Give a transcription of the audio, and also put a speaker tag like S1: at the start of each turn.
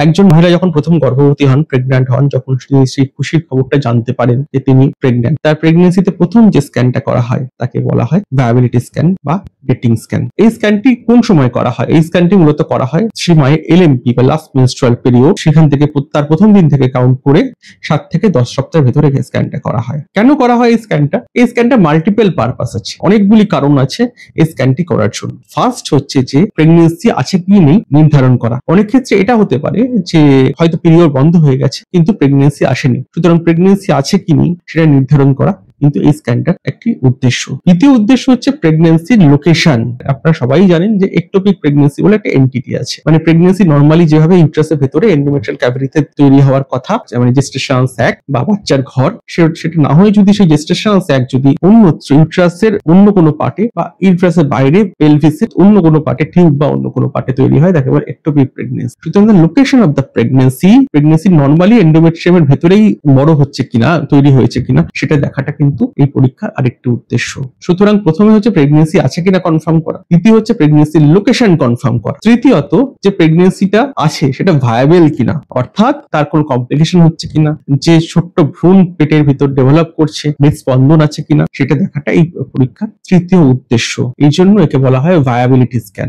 S1: একজন মহিলা যখন প্রথম গর্ভবতী হন, প্রেগন্যান্ট হন, যখন তিনি সেই খুশির খবরটা জানতে পারেন যে তিনি প্রেগন্যান্ট, তার প্রেগন্যান্সিতে প্রথম যে স্ক্যানটা করা হয় তাকে বলা হয় ভায়াবিলিটি স্ক্যান বা ডেটিং স্ক্যান। এই স্ক্যানটি কোন সময় করা হয়? এই স্ক্যানটি মূলত করা হয় সে মায়ের এলএমপি বা লাস্ট মেনস্ট্রুয়াল পিরিয়ড, সেখান থেকে তার প্রথম দিন থেকে কাউন্ট করে 7 থেকে 10 সপ্তাহের ভেতরে এই স্ক্যানটা করা হয়। কেন করা হয় এই স্ক্যানটা? এই স্ক্যানটা মাল্টিপল পারপাস আছে, অনেকগুলি কারণ আছে এই স্ক্যানটি করার জন্য। ফার্স্ট হচ্ছে যে প্রেগন্যান্সি আছে কি নেই নির্ধারণ করা। অনেক ক্ষেত্রে এটা হতে পারে যে হয়তো পিরিয়ড বন্ধ হয়ে গেছে কিন্তু প্রেগন্যান্সি আসেনি, সুতরাং প্রেগন্যান্সি আছে কি নেই সেটা নির্ধারণ করা কিন্তু এই স্ক্যানটার একটি উদ্দেশ্য। দ্বিতীয় উদ্দেশ্য হচ্ছে প্রেগন্যান্সির লোকেশন। আপনারা সবাই জানেন যে একটোপিক প্রেগন্যান্সি বলে একটা এন্টিটি আছে, মানে প্রেগন্যান্সি নরমালি যেভাবে ইউট্রাসের ভেতরে এন্ডোমেট্রিয়াল ক্যাভিটিতে তৈরি হওয়ার কথা, মানে জেস্টেশনাল স্যাক বা বাচ্চার ঘর, সেটা না হয়ে যদি সেই জেস্টেশনাল স্যাক যদি অন্যত্র ইউট্রাসের অন্য কোনো পার্টে বা ইউট্রাসের বাইরে পেলভিসের অন্য কোনো পার্টে, টিউব বা অন্য কোনো পার্টে তৈরি হয়, তাকে বলে একটোপিক প্রেগন্যান্সি। সুতরাং location of the pregnancy normally এন্ডোমেট্রিয়ামের ভেতরেই বড় হচ্ছে কিনা, তৈরি হয়েছে কিনা সেটা দেখাটা কিন্তু এই পরীক্ষার আরেকটি উদ্দেশ্য। সুতরাং প্রথমে হচ্ছে প্রেগন্যান্সি আছে কিনা কনফার্ম করা, দ্বিতীয় হচ্ছে প্রেগন্যান্সির লোকেশন কনফার্ম করা, তৃতীয়ত যে প্রেগন্যান্সিটা আছে সেটা ভায়াবল কিনা, অর্থাৎ তার কোনো কমপ্লিকেশন হচ্ছে কিনা, যে ছোট্ট ভ্রূণ পেটের ভিতর ডেভেলপ করছে হৃদস্পন্দন আছে কিনা সেটা দেখাটা এই পরীক্ষার তৃতীয় উদ্দেশ্য। এই জন্য একে বলা হয় ভায়াবিলিটি স্ক্যান।